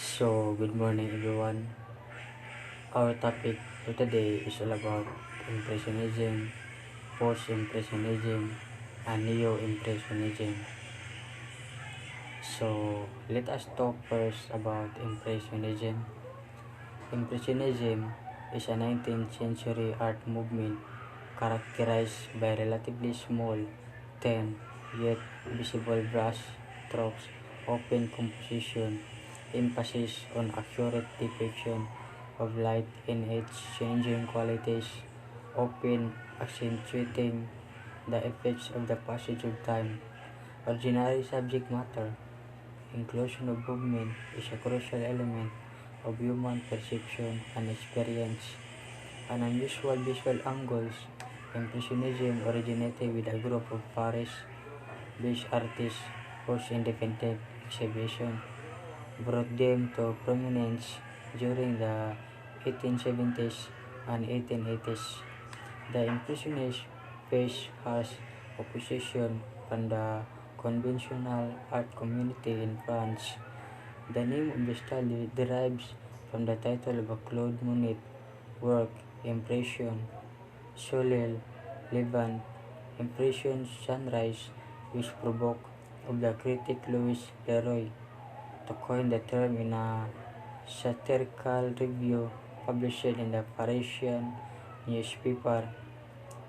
Good morning everyone. Our topic for today is all about Impressionism, Post-Impressionism, and Neo-Impressionism. Let us talk first about Impressionism. Impressionism is a 19th century art movement characterized by relatively small, thin, yet visible brush strokes, open composition, emphasis on accurate depiction of light in its changing qualities, often accentuating the effects of the passage of time. Ordinary subject matter, inclusion of movement is a crucial element of human perception and experience. An unusual visual angles, Impressionism originated with a group of Paris-based artists whose independent exhibition brought them to prominence during the 1870s and 1880s. The Impressionists faced harsh opposition from the conventional art community in France. The name of the style derives from the title of a Claude Monet work, Impression, Soleil Levant, Impression Sunrise, which provoked of the critic Louis Leroy to coin the term in a satirical review published in the Parisian newspaper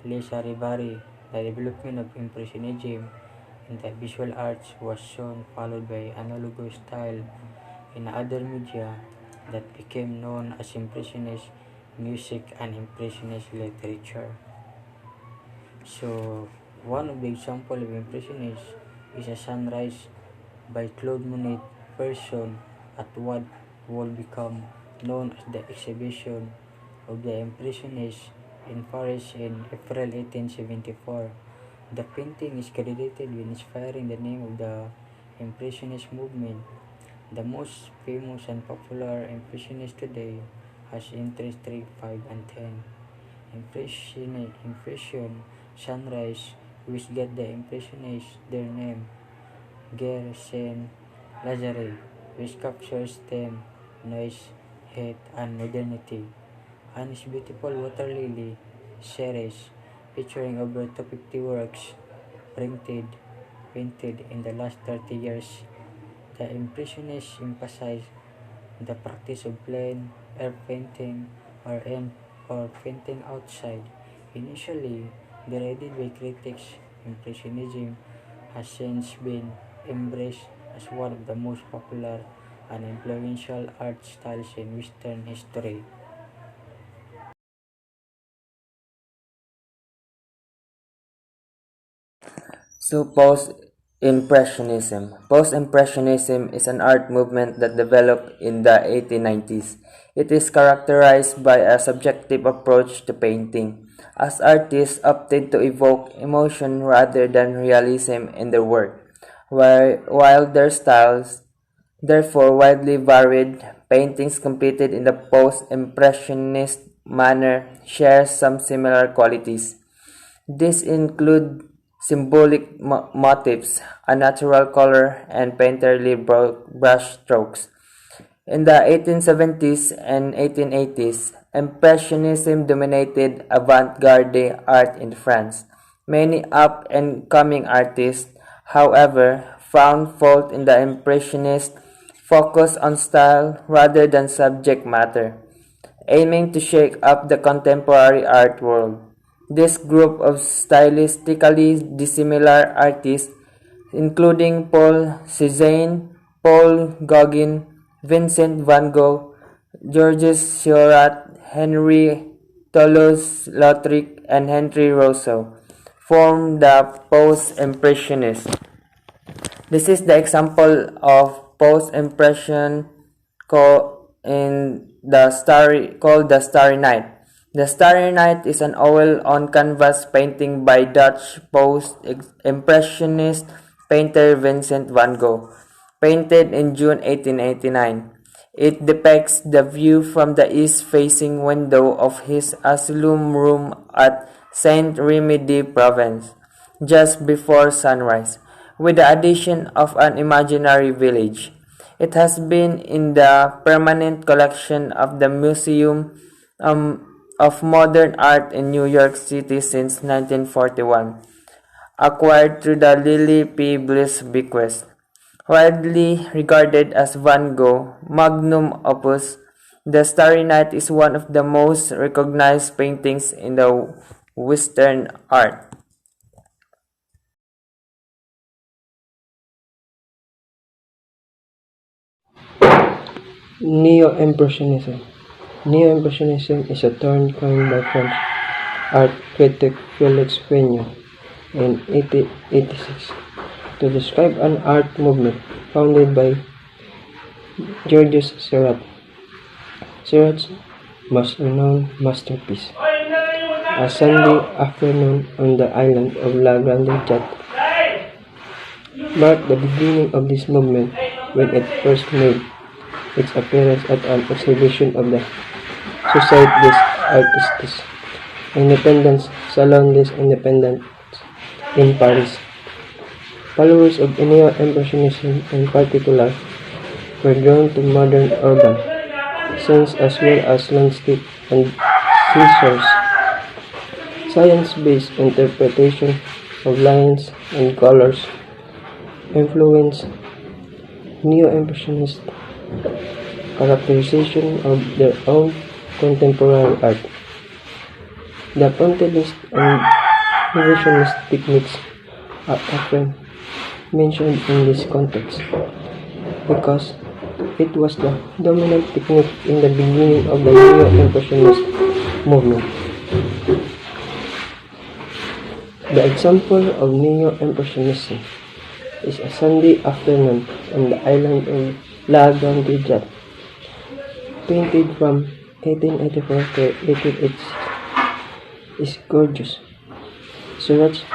Les Charivari. The development of Impressionism in the visual arts was soon followed by analogous style in other media that became known as Impressionist music and Impressionist literature. One of the examples of Impressionist is a sunrise by Claude Monet version at what would become known as the Exhibition of the Impressionists in Paris in April 1874. The painting is credited with inspiring the name of the Impressionist movement. The most famous and popular Impressionist today has entries 3, 5, and 10. Impression, Sunrise, which get the Impressionists their name, Guerre Saint Lazare, which captures them, noise, heat, and modernity, and his beautiful Water Lily series, featuring over 250 works painted in the last 30 years. The Impressionists emphasized the practice of plain air painting or painting outside. Initially derided by critics, Impressionism has since been embraced as one of the most popular and influential art styles in Western history. Post-Impressionism. Post-Impressionism is an art movement that developed in the 1890s. It is characterized by a subjective approach to painting, as artists opted to evoke emotion rather than realism in their work. While their styles, therefore widely varied, paintings completed in the post-impressionist manner share some similar qualities. These include symbolic motifs, a natural color, and painterly brush strokes. In the 1870s and 1880s, Impressionism dominated avant-garde art in France. Many up-and-coming artists, however, found fault in the Impressionist focus on style rather than subject matter, aiming to shake up the contemporary art world. This group of stylistically dissimilar artists, including Paul Cézanne, Paul Gauguin, Vincent van Gogh, Georges Seurat, Henri Toulouse-Lautrec, and Henri Rousseau, form the Post-Impressionists. This is the example of post-impression called the Starry Night. The Starry Night is an oil-on-canvas painting by Dutch post-impressionist painter Vincent van Gogh, painted in June 1889. It depicts the view from the east-facing window of his asylum room at Saint-Rémy province, just before sunrise, with the addition of an imaginary village. It has been in the permanent collection of the Museum of Modern Art in New York City since 1941, acquired through the Lily P. Bliss bequest. Widely regarded as Van Gogh's magnum opus, The Starry Night is one of the most recognized paintings in the Western art. Neo-Impressionism. Neo-Impressionism is a term coined by French art critic Felix Fagnon in 1886 to describe an art movement founded by Georges Seurat. Seurat's most renowned masterpiece, A Sunday Afternoon on the Island of La Grande Jatte, marked the beginning of this movement when it first made its appearance at an exhibition of the Société des Artistes Indépendants Salon des Indépendants in Paris. Followers of Neo-Impressionism in particular were drawn to modern urban scenes as well as landscape and scissors. Science-based interpretation of lines and colors influenced Neo-Impressionist characterization of their own contemporary art. The pointillist and revisionist techniques are often mentioned in this context because it was the dominant technique in the beginning of the Neo-Impressionist movement. The example of Neo-Impressionism is A Sunday Afternoon on the Island of La Grande Jatte, painted from 1884 to 1886, is gorgeous. Seurat's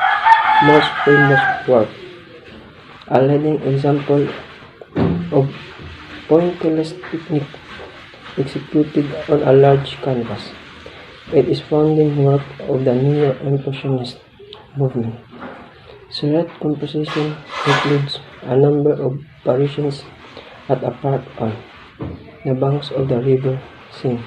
most famous work, a leading example of pointillist technique executed on a large canvas. It is founding work of the Neo-Impressionist movement. Seurat's composition includes a number of Parisians at a park on the banks of the river Seine.